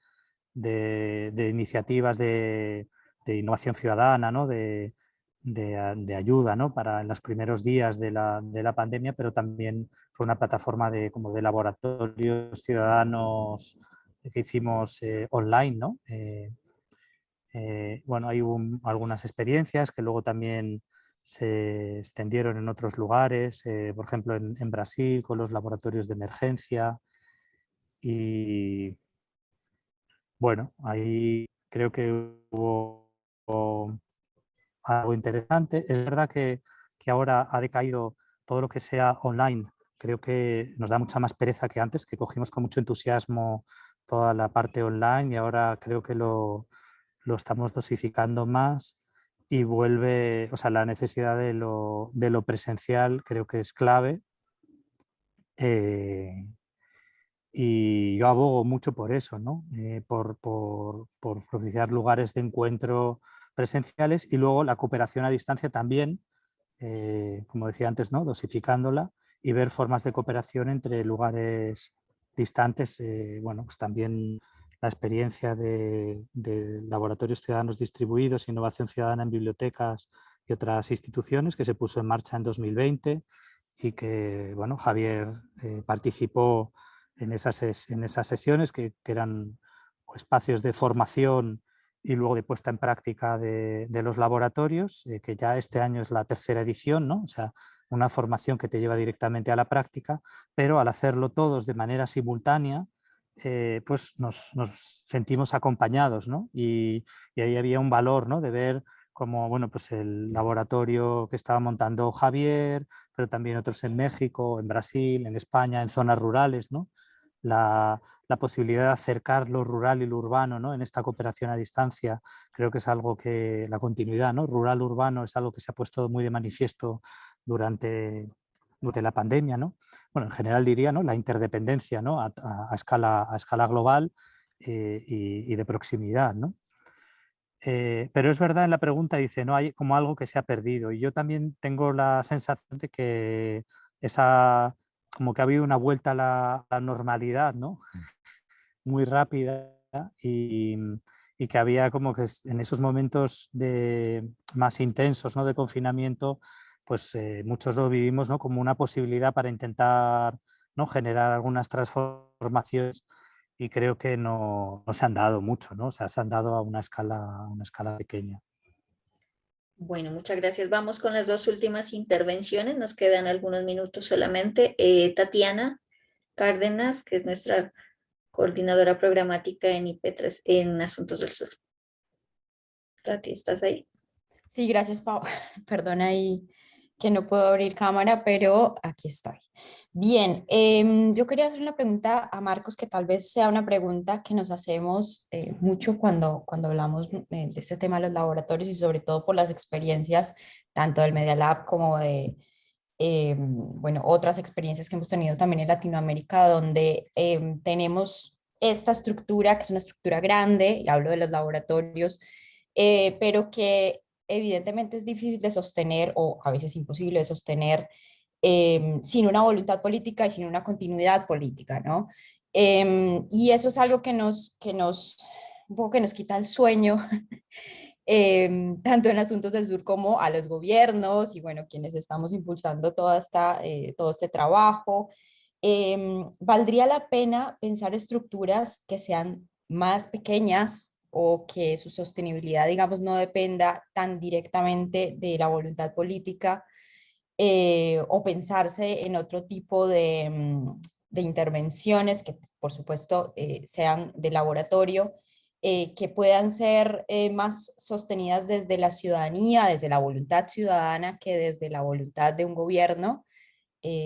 iniciativas de innovación ciudadana, ¿no?, de ayuda, ¿no?, para en los primeros días de la pandemia, pero también fue una plataforma como de laboratorios ciudadanos que hicimos online, ¿no? Bueno, hay algunas experiencias que luego también se extendieron en otros lugares, por ejemplo en Brasil con los laboratorios de emergencia, y bueno, ahí creo que hubo algo interesante. Es verdad que ahora ha decaído todo lo que sea online. Creo que nos da mucha más pereza que antes, que cogimos con mucho entusiasmo toda la parte online y ahora creo que lo estamos dosificando más y vuelve, o sea, la necesidad de lo presencial creo que es clave. eh, y yo abogo mucho por eso, ¿no? Por propiciar lugares de encuentro presenciales y luego la cooperación a distancia también, como decía antes, ¿no? Dosificándola y ver formas de cooperación entre lugares distantes. Bueno, pues también la experiencia de laboratorios ciudadanos distribuidos, innovación ciudadana en bibliotecas y otras instituciones que se puso en marcha en 2020 y que, bueno, Javier participó en esas sesiones que eran espacios de formación y luego de puesta en práctica de los laboratorios, que ya este año es la tercera edición, ¿no? O sea, una formación que te lleva directamente a la práctica, pero al hacerlo todos de manera simultánea, pues nos sentimos acompañados, ¿no? Y ahí había un valor, ¿no? De ver como, bueno, pues el laboratorio que estaba montando Javier, pero también otros en México, en Brasil, en España, en zonas rurales, ¿no? La posibilidad de acercar lo rural y lo urbano, ¿no? En esta cooperación a distancia, creo que es algo que la continuidad, ¿no? Rural-urbano es algo que se ha puesto muy de manifiesto durante la pandemia, ¿no? Bueno, en general diría, ¿no? La interdependencia, ¿no? A escala global y de proximidad, ¿no? Pero es verdad, en la pregunta dice, no hay como algo que se ha perdido. Y yo también tengo la sensación de que esa, como que ha habido una vuelta a la normalidad, ¿no? Muy rápida y, y que había como que en esos momentos más intensos, ¿no? De confinamiento, pues muchos lo vivimos, ¿no? Como una posibilidad para intentar, ¿no? Generar algunas transformaciones y creo que no se han dado mucho, ¿no? O sea, se han dado a una escala pequeña. Bueno, muchas gracias. Vamos con las dos últimas intervenciones. Nos quedan algunos minutos solamente. Tatiana Cárdenas, que es nuestra coordinadora programática en IP3 en Asuntos del Sur. Tati, ¿estás ahí? Sí, gracias, Pau. Perdona ahí que no puedo abrir cámara, pero aquí estoy. Bien, yo quería hacer una pregunta a Marcos, que tal vez sea una pregunta que nos hacemos mucho cuando hablamos de este tema de los laboratorios y sobre todo por las experiencias tanto del Media Lab como de, bueno, otras experiencias que hemos tenido también en Latinoamérica, donde tenemos esta estructura, que es una estructura grande, y hablo de los laboratorios, pero que evidentemente es difícil de sostener o a veces imposible de sostener sin una voluntad política y sin una continuidad política, ¿no? Y eso es algo un poco que nos quita el sueño, tanto en Asuntos del Sur como a los gobiernos y, bueno, quienes estamos impulsando todo este trabajo. ¿Valdría la pena pensar estructuras que sean más pequeñas o que su sostenibilidad, digamos, no dependa tan directamente de la voluntad política, o pensarse en otro tipo de intervenciones que, por supuesto, sean de laboratorio, que puedan ser más sostenidas desde la ciudadanía, desde la voluntad ciudadana, que desde la voluntad de un gobierno?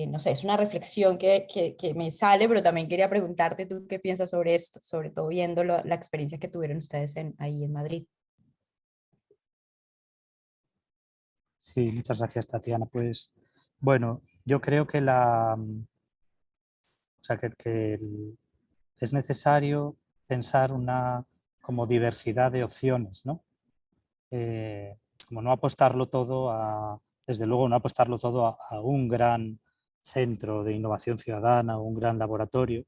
No sé, es una reflexión que me sale, pero también quería preguntarte tú qué piensas sobre esto, sobre todo viendo la experiencia que tuvieron ustedes ahí en Madrid. Sí, muchas gracias, Tatiana. Pues bueno, yo creo que o sea, es necesario pensar una como diversidad de opciones, ¿no? Como no apostarlo todo desde luego no apostarlo todo a un gran centro de innovación ciudadana o un gran laboratorio.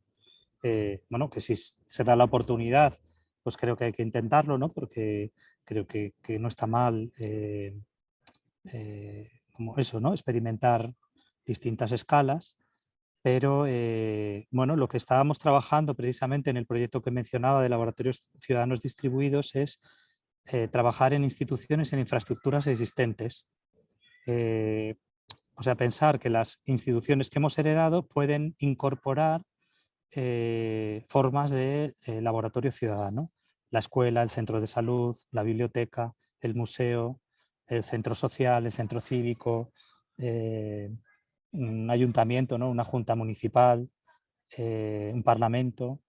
Bueno, que si se da la oportunidad, pues creo que hay que intentarlo, ¿no? Porque creo que no está mal como eso, ¿no? Experimentar distintas escalas. Pero bueno, lo que estábamos trabajando precisamente en el proyecto que mencionaba de laboratorios ciudadanos distribuidos es trabajar en instituciones, en infraestructuras existentes. O sea, pensar que las instituciones que hemos heredado pueden incorporar formas de laboratorio ciudadano. La escuela, el centro de salud, la biblioteca, el museo, el centro social, el centro cívico, un ayuntamiento, ¿no? Una junta municipal, un parlamento.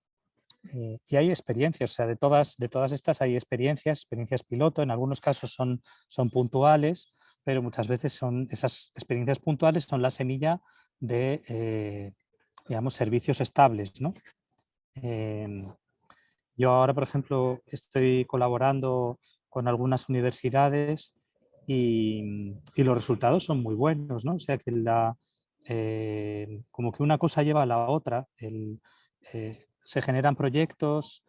Y hay experiencias, o sea, de todas estas hay experiencias piloto, en algunos casos son puntuales, pero muchas veces esas experiencias puntuales son la semilla de, digamos, servicios estables, ¿no? Yo ahora, por ejemplo, estoy colaborando con algunas universidades y los resultados son muy buenos, ¿no? O sea, que como que una cosa lleva a la otra. Se generan proyectos,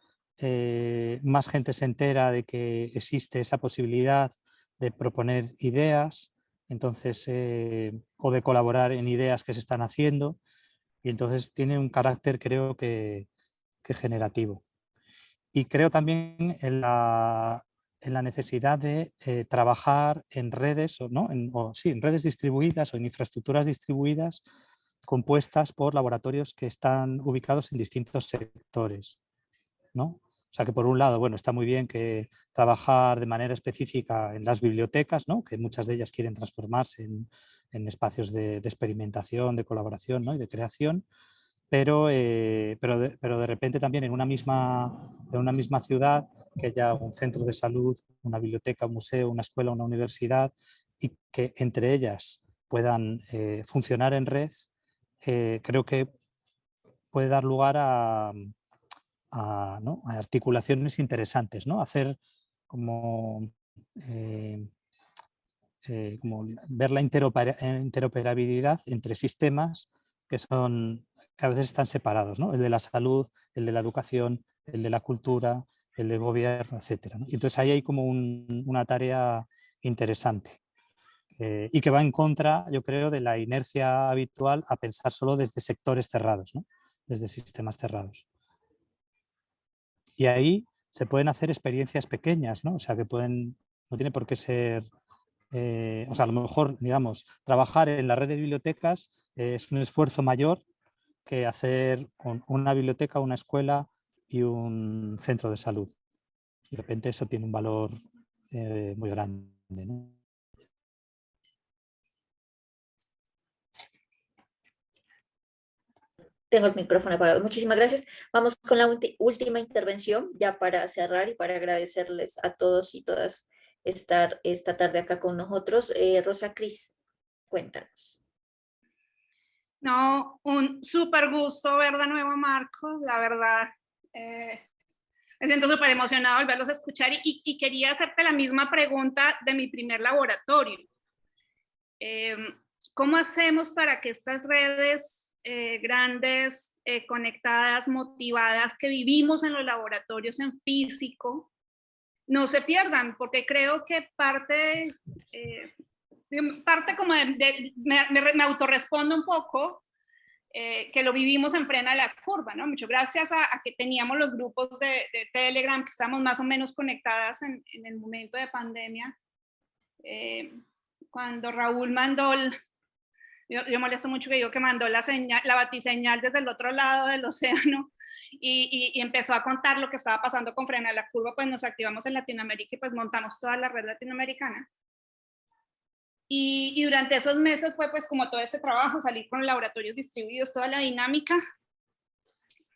más gente se entera de que existe esa posibilidad de proponer ideas, entonces, o de colaborar en ideas que se están haciendo, y entonces tiene un carácter, creo que generativo. Y creo también en la necesidad de trabajar en redes, ¿no? En redes distribuidas o en infraestructuras distribuidas compuestas por laboratorios que están ubicados en distintos sectores, ¿no? O sea que por un lado, bueno, está muy bien que trabajar de manera específica en las bibliotecas, ¿no? Que muchas de ellas quieren transformarse en espacios de experimentación, de colaboración, ¿no? Y de creación, pero de repente también en una misma ciudad que haya un centro de salud, una biblioteca, un museo, una escuela, una universidad, y que entre ellas puedan funcionar en red, creo que puede dar lugar ¿no? a articulaciones interesantes, ¿no? Hacer como, eh, como ver la interoperabilidad entre sistemas que a veces están separados, ¿no? El de la salud, el de la educación, el de la cultura, el del gobierno, etc. ¿no? Y entonces ahí hay como una tarea interesante y que va en contra, yo creo, de la inercia habitual a pensar solo desde sectores cerrados, ¿no? Desde sistemas cerrados. Y ahí se pueden hacer experiencias pequeñas, ¿no? O sea, no tiene por qué ser, o sea, a lo mejor, digamos, trabajar en la red de bibliotecas es un esfuerzo mayor que hacer con una biblioteca, una escuela y un centro de salud. Y de repente eso tiene un valor muy grande, ¿no? Tengo el micrófono apagado. Muchísimas gracias. Vamos con la última intervención, ya para cerrar y para agradecerles a todos y todas estar esta tarde acá con nosotros. Rosa Cris, cuéntanos. No, un súper gusto ver de nuevo a Marcos, la verdad. Me siento súper emocionado al verlos escuchar y quería hacerte la misma pregunta de mi primer laboratorio. ¿Cómo hacemos para que estas redes grandes, conectadas, motivadas, que vivimos en los laboratorios en físico, no se pierdan? Porque creo que parte como me autorrespondo un poco, que lo vivimos en Frena la Curva, ¿no? Mucho gracias a que teníamos los grupos de Telegram, que estamos más o menos conectadas en el momento de pandemia. Cuando Raúl mandó, yo molesto mucho que digo que mandó la batiseñal desde el otro lado del océano y empezó a contar lo que estaba pasando con Frena la Curva, pues nos activamos en Latinoamérica y pues montamos toda la red latinoamericana. Y durante esos meses fue pues como todo este trabajo, salir con laboratorios distribuidos, toda la dinámica,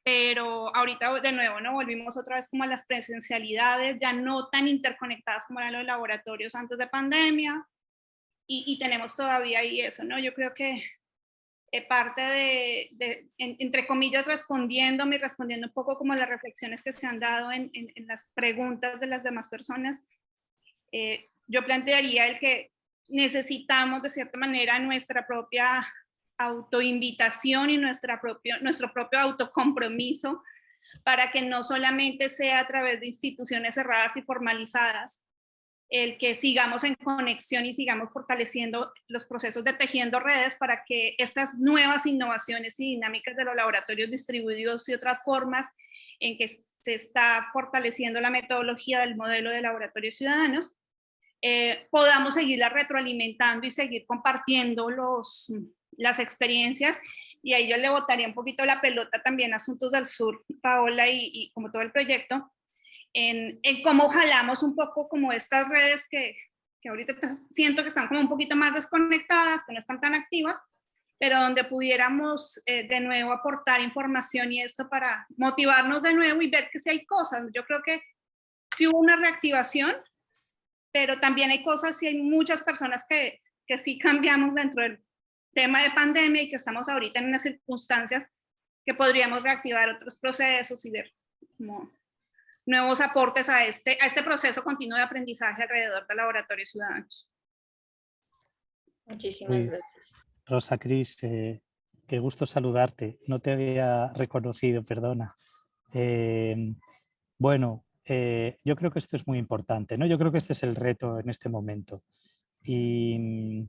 pero ahorita de nuevo, ¿no? Volvimos otra vez como a las presencialidades, ya no tan interconectadas como eran los laboratorios antes de pandemia, y tenemos todavía ahí eso, ¿no? Yo creo que parte entre comillas, respondiendo un poco como las reflexiones que se han dado en las preguntas de las demás personas, yo plantearía el que necesitamos de cierta manera nuestra propia autoinvitación y nuestro propio autocompromiso para que no solamente sea a través de instituciones cerradas y formalizadas el que sigamos en conexión y sigamos fortaleciendo los procesos de tejiendo redes para que estas nuevas innovaciones y dinámicas de los laboratorios distribuidos y otras formas en que se está fortaleciendo la metodología del modelo de laboratorios ciudadanos, podamos seguirla retroalimentando y seguir compartiendo las experiencias y ahí yo le botaría un poquito la pelota también a Asuntos del Sur, Paola, y como todo el proyecto, en cómo jalamos un poco como estas redes que ahorita siento que están como un poquito más desconectadas, que no están tan activas, pero donde pudiéramos de nuevo aportar información y esto para motivarnos de nuevo y ver que sí hay cosas. Yo creo que sí hubo una reactivación, pero también hay cosas y hay muchas personas que sí cambiamos dentro del tema de pandemia y que estamos ahorita en unas circunstancias que podríamos reactivar otros procesos y ver como nuevos aportes a este proceso continuo de aprendizaje alrededor de laboratorios ciudadanos. Muchísimas gracias. Rosa Cris, qué gusto saludarte. No te había reconocido, perdona. Bueno, yo creo que esto es muy importante, ¿no? Yo creo que este es el reto en este momento. Y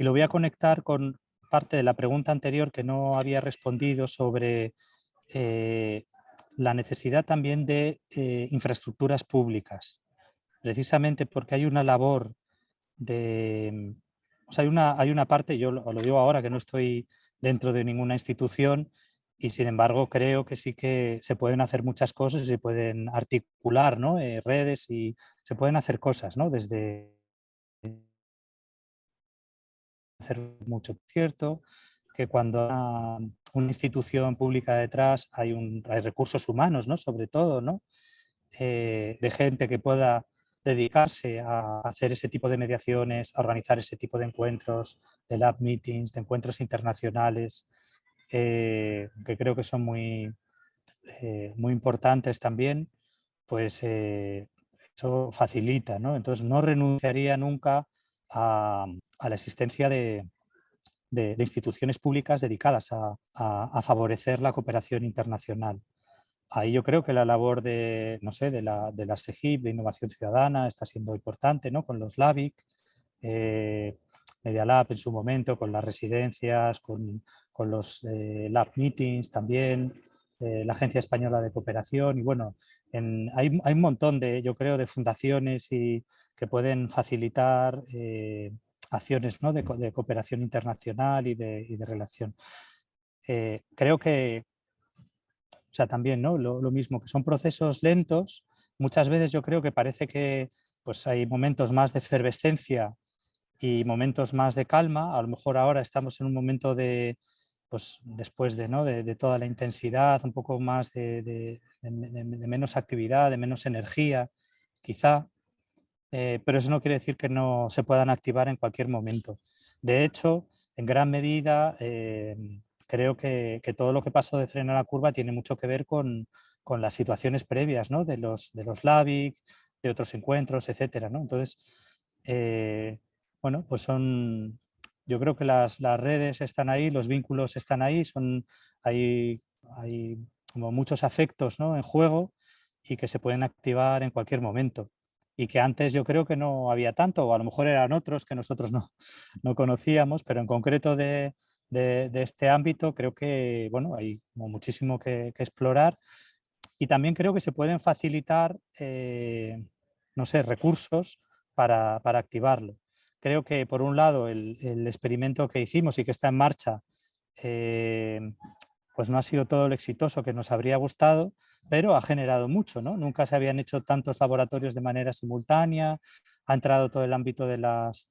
lo voy a conectar con parte de la pregunta anterior que no había respondido sobre la necesidad también de infraestructuras públicas, precisamente porque hay una labor de... O sea, hay una parte, yo lo digo ahora que no estoy dentro de ninguna institución y sin embargo creo que sí que se pueden hacer muchas cosas y se pueden articular, ¿no? Redes y se pueden hacer cosas, ¿no? Desde hacer mucho, cierto, que cuando una institución pública detrás hay recursos humanos, ¿no? Sobre todo, ¿no? De gente que pueda dedicarse a hacer ese tipo de mediaciones, a organizar ese tipo de encuentros, de lab meetings, de encuentros internacionales, que creo que son muy importantes también, pues eso facilita, ¿no? Entonces no renunciaría nunca a la existencia de instituciones públicas dedicadas a favorecer la cooperación internacional. Ahí yo creo que la labor de, no sé, de la SEGIP, de Innovación Ciudadana, está siendo importante, ¿no? Con los LABIC, Media Lab en su momento, con las residencias, con los Lab Meetings también, la Agencia Española de Cooperación y bueno, hay un montón de, yo creo, de fundaciones que pueden facilitar acciones, ¿no? de cooperación internacional y de relación. Creo que, o sea, también, ¿no? Lo mismo, que son procesos lentos. Muchas veces yo creo que parece que pues, hay momentos más de efervescencia y momentos más de calma. A lo mejor ahora estamos en un momento de, pues después de, ¿no? de toda la intensidad, un poco más de menos actividad, de menos energía, quizá. Pero eso no quiere decir que no se puedan activar en cualquier momento. De hecho, en gran medida, creo que todo lo que pasó de Freno a la Curva tiene mucho que ver con las situaciones previas, ¿no? de los LABIC, de otros encuentros, etcétera, ¿no? Entonces, bueno, pues yo creo que las redes están ahí, los vínculos están ahí, hay como muchos afectos, ¿no? en juego y que se pueden activar en cualquier momento. Y que antes yo creo que no había tanto, o a lo mejor eran otros que nosotros no conocíamos, pero en concreto de este ámbito creo que bueno, hay como muchísimo que explorar y también creo que se pueden facilitar, no sé, recursos para activarlo. Creo que por un lado el experimento que hicimos y que está en marcha pues no ha sido todo lo exitoso que nos habría gustado, pero ha generado mucho, ¿no? Nunca se habían hecho tantos laboratorios de manera simultánea, ha entrado todo el ámbito de las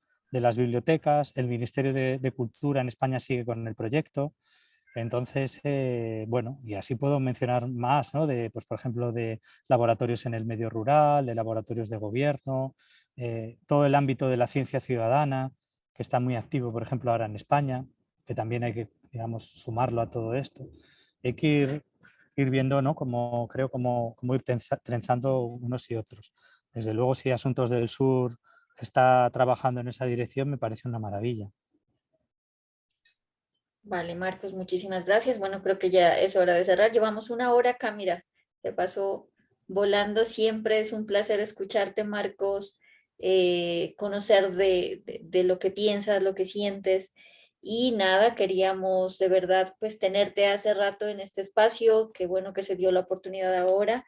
bibliotecas, el Ministerio de Cultura en España sigue con el proyecto. Entonces, bueno, y así puedo mencionar más, ¿no? Pues, por ejemplo, de laboratorios en el medio rural, de laboratorios de gobierno, todo el ámbito de la ciencia ciudadana, que está muy activo, por ejemplo, ahora en España, que también hay que, digamos, sumarlo a todo esto. Hay que ir viendo, ¿no? Cómo ir trenzando unos y otros. Desde luego, si Asuntos del Sur está trabajando en esa dirección, me parece una maravilla. Vale, Marcos, muchísimas gracias. Bueno, creo que ya es hora de cerrar. Llevamos una hora acá, mira, te pasó volando. Siempre es un placer escucharte, Marcos, conocer de lo que piensas, lo que sientes. Y nada, queríamos de verdad pues tenerte hace rato en este espacio. Qué bueno que se dio la oportunidad ahora.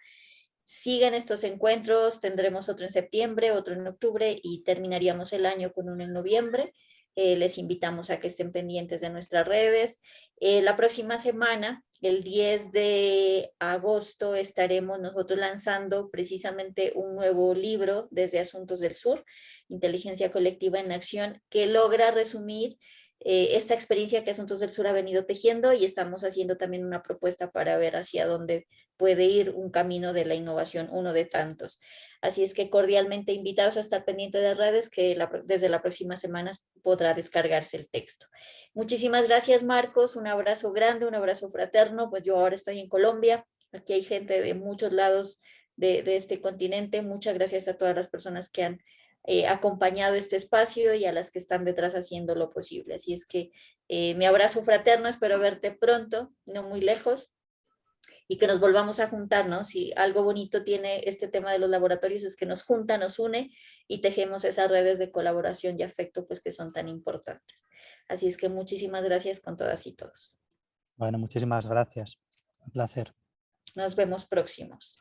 Sigan estos encuentros, tendremos otro en septiembre, otro en octubre y terminaríamos el año con uno en noviembre. Les invitamos a que estén pendientes de nuestras redes. La próxima semana, el 10 de agosto, estaremos nosotros lanzando precisamente un nuevo libro desde Asuntos del Sur, Inteligencia Colectiva en Acción, que logra resumir esta experiencia que Asuntos del Sur ha venido tejiendo, y estamos haciendo también una propuesta para ver hacia dónde puede ir un camino de la innovación, uno de tantos. Así es que cordialmente invitados a estar pendientes de redes, que desde la próxima semana podrá descargarse el texto. Muchísimas gracias, Marcos, un abrazo grande, un abrazo fraterno. Pues yo ahora estoy en Colombia, aquí hay gente de muchos lados de este continente. Muchas gracias a todas las personas que han acompañado este espacio y a las que están detrás haciendo lo posible. Así es que mi abrazo fraterno, espero verte pronto, no muy lejos, y que nos volvamos a juntar, ¿no? Si algo bonito tiene este tema de los laboratorios es que nos junta, nos une y tejemos esas redes de colaboración y afecto, pues, que son tan importantes. Así es que muchísimas gracias con todas y todos. Bueno, muchísimas gracias. Un placer. Nos vemos próximos.